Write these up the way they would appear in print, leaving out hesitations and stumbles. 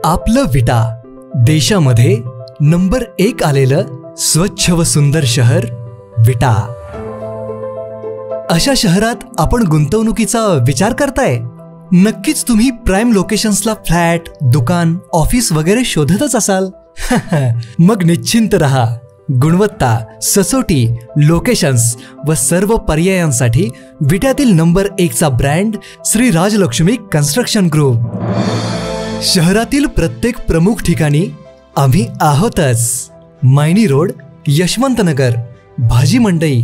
आपलं विटा देशामध्ये नंबर 1 आलेलं स्वच्छ व सुंदर शहर विटा। अशा शहरात आपण गुंतवणुकीचा विचार करताय? नक्कीच तुम्ही प्राइम लोकेशन्सला फ्लॅट, दुकान, ऑफिस वगैरे शोधतच असाल। मग निश्चिंत रहा, गुणवत्ता, सचोटी, लोकेशन्स व सर्व पर्यायांसाठी विट्यातील नंबर 1 चा brand Shri Rajlakshmi construction group. शहरातील प्रत्येक प्रमुख ठिकाणी आम्ही आहोतच। मायनी रोड, यशवंतनगर, भाजी मंडई,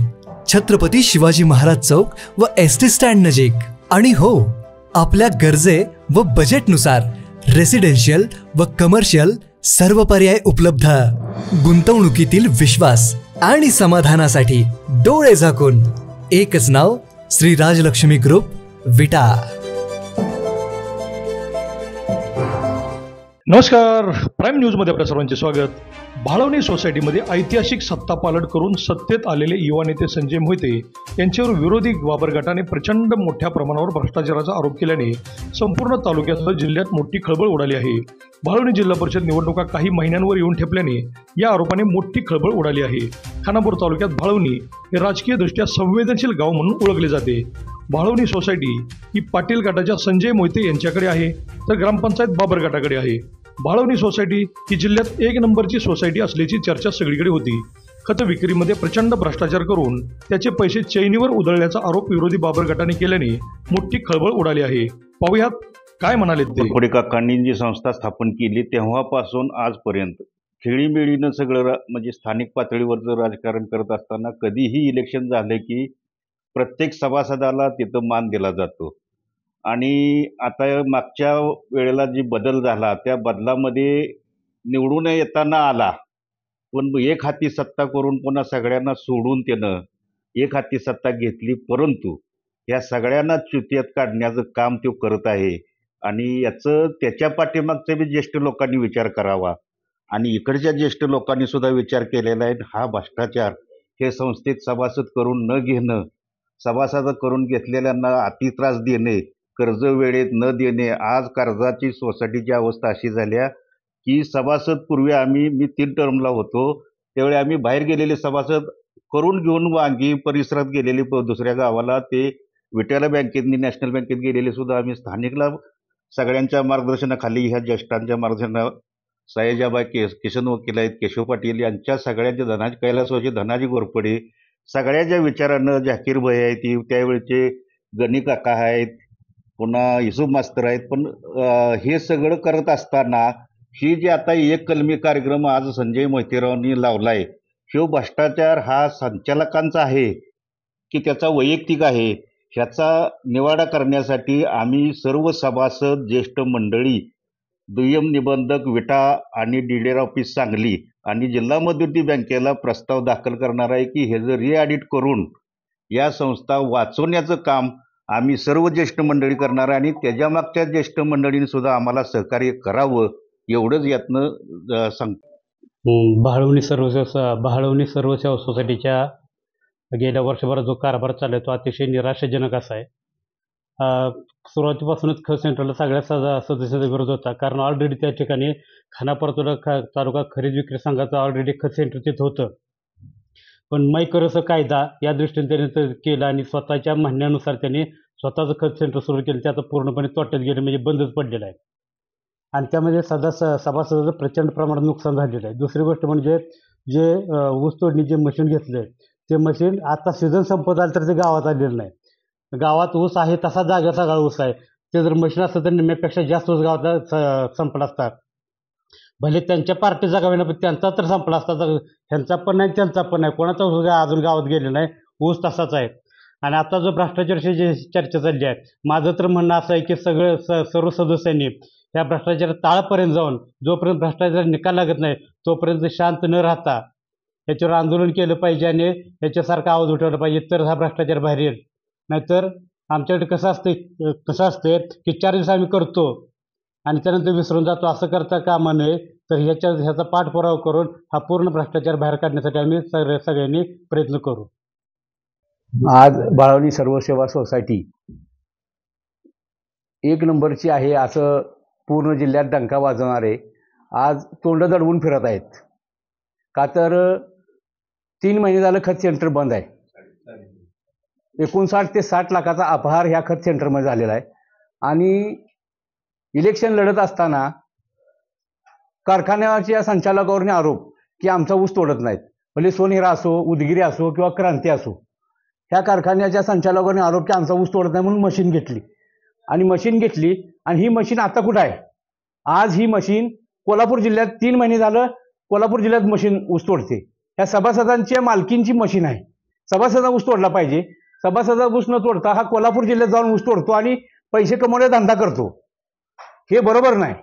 छत्रपती शिवाजी महाराज चौक व एसटी स्टँड नजीक। आणि हो, आपल्या गरजे व बजेटनुसार रेसिडेन्शियल व कमर्शियल सर्व पर्याय उपलब्ध। गुंतवणुकीतील विश्वास आणि समाधानासाठी डोळे झाकून एकच नाव, श्री राजलक्ष्मी ग्रुप विटा। नमस्कार, प्राईम न्यूज मध्ये आपल्या सर्वांचे स्वागत। भाळवणी सोसायटीमध्ये ऐतिहासिक सत्ता पालट करून सत्तेत आलेले युवा नेते संजय मोहिते यांच्यावर विरोधी वापर गटाने प्रचंड मोठ्या प्रमाणावर भ्रष्टाचाराचा आरोप केल्याने संपूर्ण तालुक्यासह जिल्ह्यात मोठी खळबळ उडाली आहे। भाळवणी जिल्हा परिषद निवडणुका काही महिन्यांवर येऊन ठेपल्याने या आरोपाने मोठी खळबळ उडाली आहे। खानापूर तालुक्यात भाळवणी हे राजकीयदृष्ट्या संवेदनशील गाव म्हणून ओळखले जाते। भाळवणी सोसायटी ही पाटील गटाच्या संजय मोहिते यांच्याकडे आहे, तर ग्रामपंचायत बाबर गटाकडे आहे। भाळवणी सोसायटी ही जिल्ह्यात 1 नंबरची सोसायटी असल्याची चर्चा सगळीकडे होती। खत विक्रीमध्ये प्रचंड भ्रष्टाचार करून त्याचे पैसे चैनीवर उधळल्याचा आरोप विरोधी बाबर गटाने केल्याने मोठी खळबळ उडाली आहे। पाहुयात काय म्हणाले ते। खोडे काकांनी जी संस्था स्थापन केली तेव्हापासून आजपर्यंत खेळीमेळीनं सगळं म्हणजे स्थानिक पातळीवरचं राजकारण करत असताना कधीही इलेक्शन झाले की प्रत्येक सभासदाला तिथं मान दिला जातो। आणि आता मागच्या वेळेला जी बदल झाला त्या बदलामध्ये निवडून येताना आला, पण एक हाती सत्ता करून पुन्हा सगळ्यांना सोडून त्यानं एक हाती सत्ता घेतली। परंतु या सगळ्यांना च्युतीत काढण्याचं काम तो करत आहे आणि याचं त्याच्या पाठीमागचे बी ज्येष्ठ लोकांनी विचार करावा आणि इकडच्या ज्येष्ठ लोकांनी सुद्धा विचार केलेला आहे। हा भ्रष्टाचार हे संस्थेत सभासद करून न घेणं, सभासद करून घेतलेल्यांना अति त्रास देणे, कर्ज वेळेत न देणे, आज कर्जाची सोसायटीची अवस्था अशी झाल्या की सभासद पूर्वी मी 3 टर्मला होतो त्यावेळी आम्ही बाहेर गेलेले सभासद करून घेऊन वांगी परिसरात गेलेले दुसऱ्या गावाला ते विट्याला बँकेतनी नॅशनल बँकेत गेलेले सुद्धा आम्ही स्थानिकला सगळ्यांच्या मार्गदर्शनाखाली ह्या ज्येष्ठांच्या मार्गदर्शना सयाजाबाई किशन वकील आहेत, केशव पाटील यांच्या सगळ्यांच्या धनाजी कैलासवाचे, धनाजी घोरपडे सगळ्याच्या विचारानं जाकीर भाई आहेत, त्यावेळेचे गणी काका आहेत, पुन्हा युसुफ मास्तर आहेत। पण हे सगळं करत असताना ही जी आता एक कलमी कार्यक्रम आज संजय मोहितेरावांनी लावलाय, तो भ्रष्टाचार हा संचालकांचा आहे की त्याचा वैयक्तिक आहे, ह्याचा निवाडा करण्यासाठी आम्ही सर्व सभासद, ज्येष्ठ मंडळी, दुय्यम निबंधक विटा आणि डीलर ऑफिस सांगली आणि जिल्हा मध्यवर्ती बँकेला प्रस्ताव दाखल करणार आहे की हे जर रिऑडिट करून या संस्था वाचवण्याचं काम आम्ही सर्व ज्येष्ठ मंडळी करणार आणि त्याच्या मागच्या ज्येष्ठ मंडळींनी सुद्धा आम्हाला सहकार्य करावं, एवढंच यातनं सांगतो। भाळवणी सर्वसेवा सोसायटीच्या गेल्या वर्षभरात जो कारभार चालू आहे तो अतिशय निराशाजनक असा आहे। सुरुवातीपासूनच खत सेंटरला सगळ्या सदस्याचा विरोध होता, कारण ऑलरेडी त्या ठिकाणी खानापूर तालुका खरेदी विक्री संघाचं ऑलरेडी खत सेंटर तिथं होतं। पण मैकरस कायदा या दृष्टीने त्याने केलं आणि स्वतःच्या म्हणण्यानुसार त्यांनी स्वतःचं खत सेंटर सुरू केलं, ते आता पूर्णपणे तोट्यात गेले, म्हणजे बंदच पडलेलं आहे आणि त्यामध्ये सभासदाचं प्रचंड प्रमाणात नुकसान झालेलं आहे। दुसरी गोष्ट म्हणजे जे ऊस तोडणी जे मशीन घेतलं आहे ते मशीन आता सीझन संपत आलं तर ते गावात आलेलं नाही। गावात ऊस आहे तसा जागा सगळा ऊस आहे, ते जर मशीन असतं तर निम्म्यापेक्षा जास्त ऊस गावात संपला असता। भले त्यांच्या पार्टी जगावे ना, पण त्यांचा तर संपला असता, तर ह्यांचा पण नाही त्यांचा पण नाही, कोणाचा ऊस अजून गावात गेले नाही, ऊस तसाच आहे। आणि आता जो भ्रष्टाचाराची जी चर्चा चालली आहे, माझं तर म्हणणं असं आहे की सर्व सदस्यांनी या भ्रष्टाचार ताळपर्यंत जाऊन जोपर्यंत भ्रष्टाचार निकाल लागत नाही तोपर्यंत शांत न राहता याच्यावर आंदोलन केलं पाहिजे आणि याच्यासारखा आवाज उठवला पाहिजे, तर हा भ्रष्टाचार बाहेर येईल। नाहीतर आमच्याकडे कसं असते की 4 दिवस आम्ही करतो आणि त्यानंतर विसरून जातो, असं करता कामा नये। तर ह्याचा पाठपुरावा करून हा पूर्ण भ्रष्टाचार बाहेर काढण्यासाठी आम्ही सगळ्यांनी प्रयत्न करू। आज भाळवणी सर्वसेवा सोसायटी 1 नंबरची आहे असं पूर्ण जिल्ह्यात डंका वाजवणारे आज तोंड दडवून फिरत आहेत. का तर 3 महिने झालं खत सेंटर बंद आहे. 59 ते 60 लाखाचा अपहार ह्या खत सेंटरमध्ये झालेला आहे. आणि इलेक्शन लढत असताना कारखान्याच्या संचालकावरने आरोप की आमचा ऊस तोडत नाहीत. भले सोनहिरा असो, उदगिरी असो किंवा क्रांती असो, ह्या कारखान्याच्या संचालकावरने आरोप की आमचा ऊस तोडत नाही म्हणून मशीन घेतली. आणि ही मशीन आता कुठं आहे? आज ही मशीन कोल्हापूर जिल्ह्यात 3 महिने झालं कोल्हापूर जिल्ह्यात मशीन ऊस तोडते. ह्या सभासदांच्या मालकींची मशीन आहे. सभासदा ऊस तोडला पाहिजे. सभासदा ऊस न तोडता हा कोल्हापूर जिल्ह्यात जाऊन ऊस तोडतो आणि पैसे कमवण्याचा धंदा करतो. हे बरोबर नाही.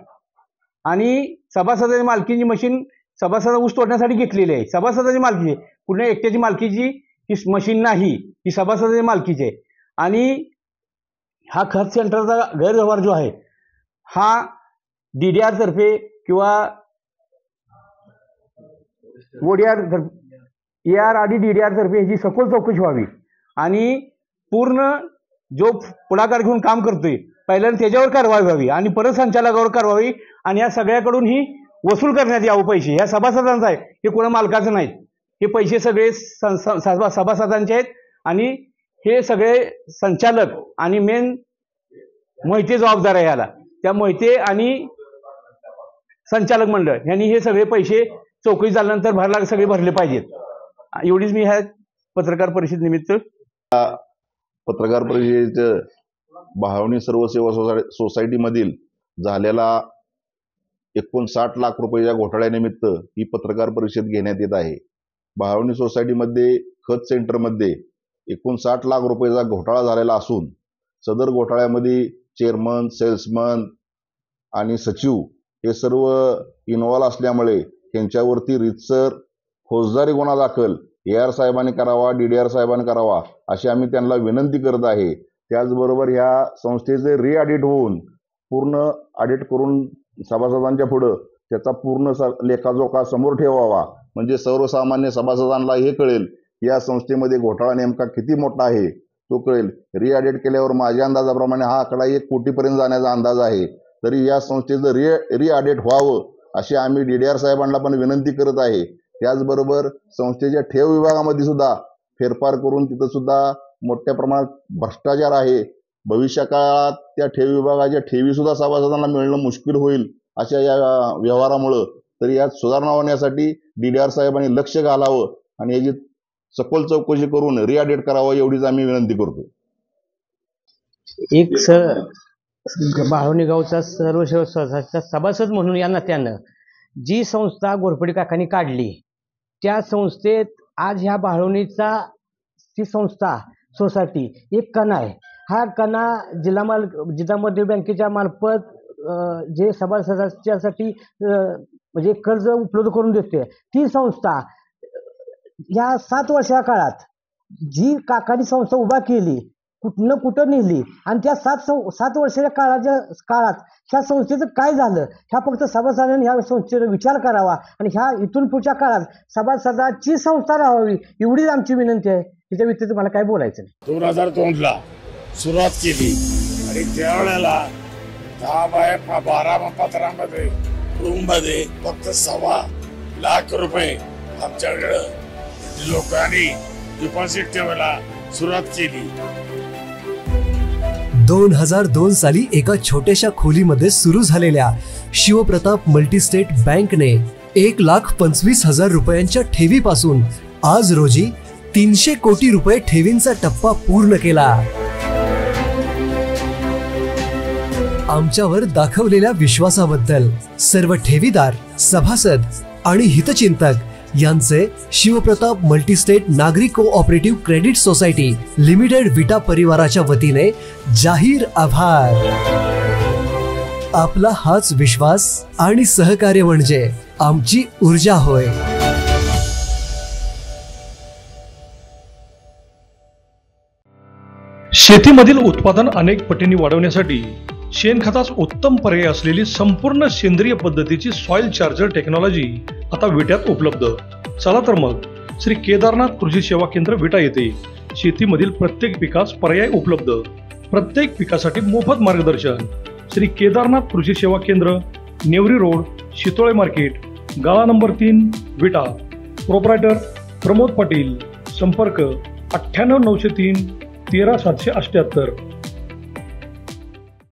आणि सभासदाची मालकीची मशीन सभासदा ऊस तोडण्यासाठी घेतलेली आहे. सभासदाची मालकी, कुठल्या एकट्याची मालकीची ही मशीन नाही, ही सभासदाची मालकीची आहे. आणि हा खत सेंटरचा गैरव्यवहार जो आहे हा DDR तर्फे किंवा ODR AR आणि DDR तर्फे ह्याची सखोल चौकशी व्हावी. आणि पूर्ण जो पुढाकार घेऊन काम करतोय पहिल्यांदा त्याच्यावर कारवाई व्हावी आणि परत संचालकावर कारवाई. आणि या सगळ्याकडून ही वसूल करण्यात यावं पैसे. ह्या सभासदांचा आहे, हे कोणा मालकाचं नाहीत. हे पैसे सगळे सभासदांचे आहेत. आणि हे सगळे संचालक आणि मेन मोहिते जबाबदार आहे याला. त्या मोहिते आणि संचालक मंडळ यांनी हे सगळे पैसे चौकशी झाल्यानंतर सगळे भरले पाहिजेत. एवढीच मी ह्या पत्रकार परिषद निमित्त पत्रकार परिषदेचं बहावणी सर्व सेवा सोसायटीमधील झालेला 59 लाख रुपयाच्या घोटाळ्यानिमित्त ही पत्रकार परिषद घेण्यात येत आहे. बहावणी सोसायटीमध्ये खत सेंटरमध्ये 59 लाख रुपयाचा घोटाळा झालेला असून सदर घोटाळ्यामध्ये चेअरमन, सेल्समन आणि सचिव हे सर्व इन्व्हॉल्व असल्यामुळे त्यांच्यावरती रीतसर फौजदारी गुन्हा दाखल AR साहेबांनी करावा, DDR साहेबांनी करावा अशी आम्ही त्यांना विनंती करत आहे. त्याचबरोबर ह्या संस्थेचे रिऑडिट होऊन पूर्ण ऑडिट करून सभासदांच्या पुढं त्याचा पूर्ण लेखाजोखा समोर ठेवावा. म्हणजे सर्वसामान्य सभासदांना हे कळेल या संस्थेमध्ये घोटाळा नेमका किती मोठा आहे तो कळेल. रिऑडिट केल्यावर माझ्या अंदाजाप्रमाणे हा आकडा 1 कोटीपर्यंत जाण्याचा अंदाज आहे. तरी या संस्थेचं रिऑडिट व्हावं अशी आम्ही DDR साहेबांना पण विनंती करत आहे. त्याचबरोबर संस्थेच्या ठेव विभागामध्ये सुद्धा फेरफार करून तिथं सुद्धा मोठ्या प्रमाणात भ्रष्टाचार आहे. भविष्य काळात त्या ठेव विभागाच्या ठेवी सुद्धा सभासदांना मिळणं मुश्किल होईल अशा या व्यवहारामुळं. तरी यात सुधारणा होण्यासाठी DDR साहेबांनी लक्ष घालावं आणि याची सखोल चौकशी करून रिऑडिट करावं एवढीच आम्ही विनंती करतो. एक बाळवणी गावचा सर्व सेवा सभासद म्हणून या नात्यानं जी संस्था घोरपडे काकांनी काढली त्या संस्थेत आज ह्या बाळवणीचा ती संस्था सोसायटी एक कणा आहे. हा कणा जिल्हा मध्यवर्ती बँकेच्या मार्फत जे सभासदांच्यासाठी म्हणजे कर्ज उपलब्ध करून देते ती संस्था या 7 वर्षाच्या काळात जी काकांनी संस्था उभा केली कुठनं कुठं नेली आणि त्या 7 वर्षाच्या काळात ह्या संस्थेचं काय झालं ह्या फक्त सभासदांनी ह्या संस्थेचा विचार करावा आणि ह्या इथून पुढच्या काळात सभासदाची संस्था राहावी एवढीच आमची विनंती आहे. त्याच्या व्यतिरिक्त मला काय बोलायचं नाही. 2002ला सुरुवात केली आणि त्यावेळेला 10 बाय 12 पत्रांमध्ये रूममध्ये फक्त 1.25 लाख रुपये आमच्याकडे लोकांनी डिपॉझिट ठेवायला सुरुवात केली. 2002 साली एका छोट्याशा खोलीमध्ये सुरू झालेल्या शिवप्रताप मल्टीस्टेट बँकने 1,25,000 रुपयांच्या ठेवीपासून आज रोजी 300 कोटी रुपये ठेवींचा टप्पा पूर्ण केला. आमच्यावर दाखवलेल्या विश्वासाबद्दल सर्व ठेवीदार, सभासद आणि हितचिंतक यांचे शिवप्रताप मल्टीस्टेट नागरी कोऑपरेटिव्ह क्रेडिट सोसायटी लिमिटेड विटा परिवाराच्या वतीने जाहीर आभार. आपला हाच विश्वास आणि सहकार्य म्हणजे आमची ऊर्जा होय. शेतीमधील उत्पादन अनेक पटींनी वाढवण्यासाठी शेणखतास उत्तम पर्याय असलेली संपूर्ण सेंद्रिय पद्धतीची सॉइल चार्जर टेक्नॉलॉजी आता विट्यात उपलब्ध. चला तर मग श्री केदारनाथ कृषी सेवा केंद्र विटा येथे शेतीमधील प्रत्येक पिकास पर्याय उपलब्ध. प्रत्येक पिकासाठी मोफत मार्गदर्शन, श्री केदारनाथ कृषी सेवा केंद्र, नेवरी रोड, शितोळे मार्केट, गाळा नंबर 3, विटा. प्रोप्रायटर प्रमोद पाटील. संपर्क 98 903 13 778.